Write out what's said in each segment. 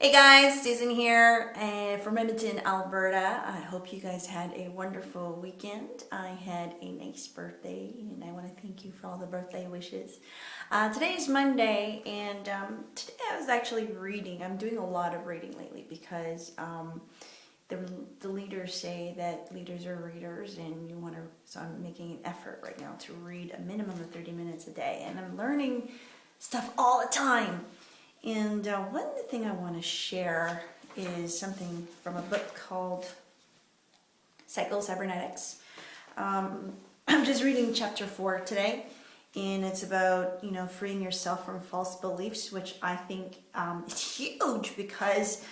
Hey guys, Susan here from Edmonton, Alberta. I hope you guys had a wonderful weekend. I had a nice birthday and I want to thank you for all the birthday wishes. Today is Monday and today I was actually reading. I'm doing a lot of reading lately because the leaders say that leaders are readers and you want to, so I'm making an effort right now to read a minimum of 30 minutes a day, and I'm learning stuff all the time. And one thing I want to share is something from a book called Psycho-Cybernetics. I'm just reading chapter 4 today, and it's about, freeing yourself from false beliefs, which I think is huge because,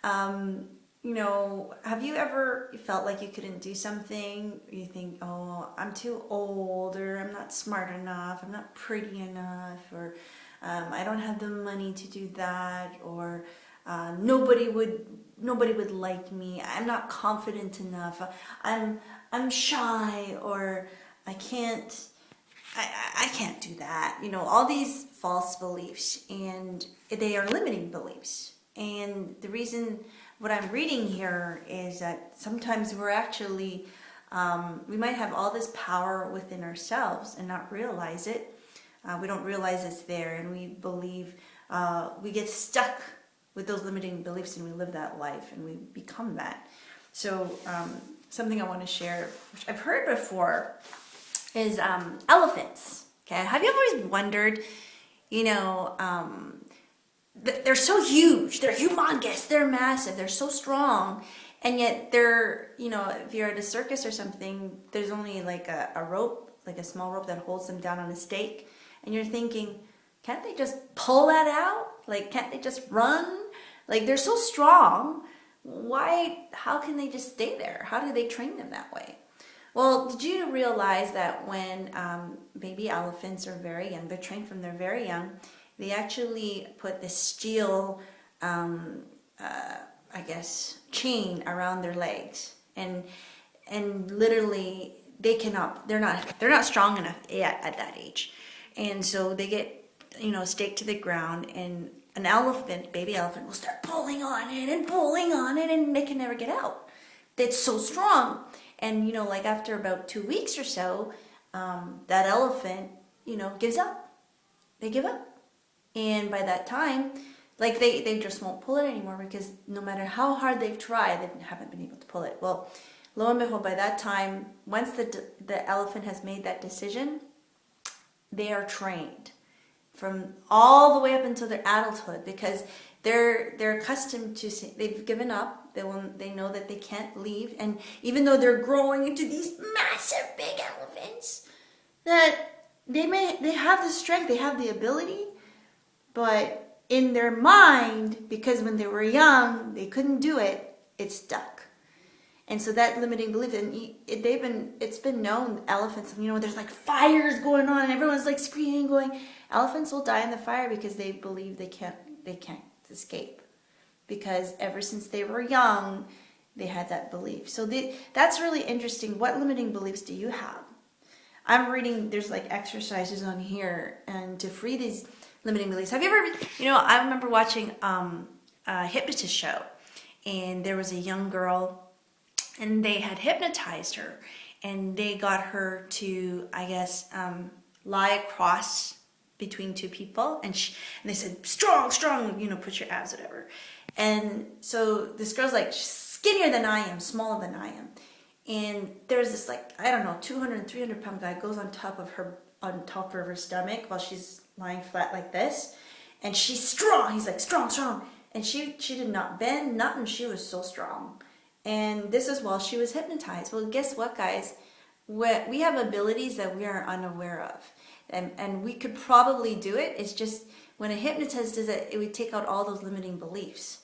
have you ever felt like you couldn't do something? You think, oh, I'm too old, or I'm not smart enough, I'm not pretty enough, or I don't have the money to do that, or nobody would like me. I'm not confident enough. I'm shy, or I can't do that. All these false beliefs, and they are limiting beliefs. And the reason what I'm reading here is that sometimes we're actually we might have all this power within ourselves and not realize it. We don't realize it's there, and we believe, we get stuck with those limiting beliefs, and we live that life, and we become that. So something I want to share, which I've heard before, is elephants. Okay, have you always wondered, they're so huge, they're humongous, they're massive, they're so strong, and yet they're, if you're at a circus or something, there's only like a rope, like a small rope that holds them down on a stake. And you're thinking, can't they just pull that out? Like, can't they just run? Like, they're so strong. How can they just stay there? How do they train them that way? Well, did you realize that when baby elephants are very young, they're trained from they're very young, they actually put this steel, chain around their legs. And literally, they're not strong enough yet at that age. And so they get, staked to the ground, and an elephant, baby elephant, will start pulling on it, and they can never get out. It's so strong. And, like after about 2 weeks or so, that elephant, gives up. They give up. And by that time, like they just won't pull it anymore, because no matter how hard they've tried, they haven't been able to pull it. Well, lo and behold, by that time, once the elephant has made that decision, they are trained from all the way up until their adulthood, because they're accustomed to, they've given up. They know that they can't leave, and even though they're growing into these massive big elephants, that they have the strength, they have the ability, but in their mind, because when they were young they couldn't do it, it's stuck. And so that limiting belief, and it's been known, elephants, there's like fires going on and everyone's like screaming, going, elephants will die in the fire because they believe they can't escape, because ever since they were young they had that belief. So that's really interesting. What limiting beliefs do you have? I'm reading, there's like exercises on here and to free these limiting beliefs. Have you ever, I remember watching a hypnotist show, and there was a young girl, and they had hypnotized her, and they got her to, lie across between two people, and they said, strong, put your abs, whatever. And so this girl's like skinnier than I am, smaller than I am. And there's this 200, 300 pound guy goes on top of her stomach while she's lying flat like this. And she's strong. He's like, strong. And she did not bend, nothing. She was so strong. And this is while she was hypnotized. Well, guess what, guys? We have abilities that we are unaware of. And we could probably do it. It's just when a hypnotist does it, it would take out all those limiting beliefs.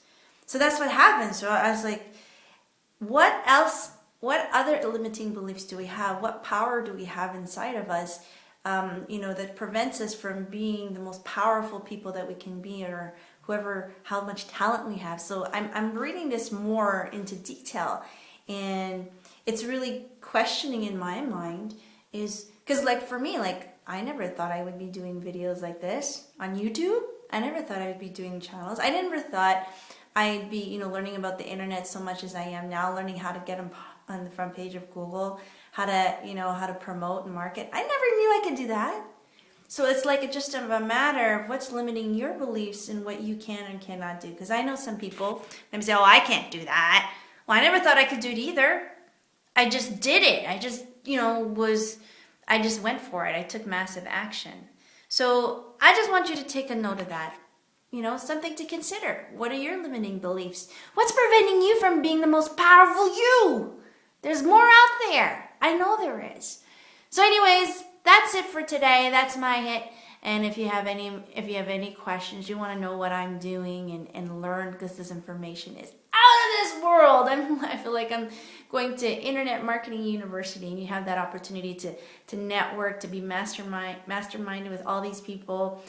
So that's what happens. So I was like, what else? What other limiting beliefs do we have? What power do we have inside of us, that prevents us from being the most powerful people that we can be, or how much talent we have? So I'm reading this more into detail, and it's really questioning in my mind, is because for me, I never thought I would be doing videos like this on YouTube. I never thought I would be doing channels. I never thought I'd be, learning about the internet so much as I am now, learning how to get on the front page of Google, how to promote and market. I never knew I could do that. So it's like just a matter of what's limiting your beliefs and what you can and cannot do. Because I know some people, they say, oh, I can't do that. Well, I never thought I could do it either. I just did it. I just, I just went for it. I took massive action. So I just want you to take a note of that. Something to consider. What are your limiting beliefs? What's preventing you from being the most powerful you? There's more out there. I know there is. So anyways, that's it for today. That's my hit. And if you have any questions, you want to know what I'm doing and learn, because this information is out of this world. I feel like I'm going to Internet Marketing University, and you have that opportunity to network, to be masterminded with all these people,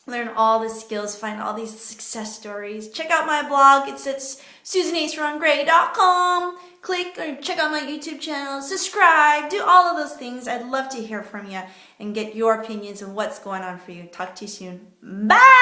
learn all the skills, find all these success stories. Check out my blog. It's at SusanAceRonGray.com. Click or check out my YouTube channel. Subscribe. Do all of those things. I'd love to hear from you and get your opinions of what's going on for you. Talk to you soon. Bye!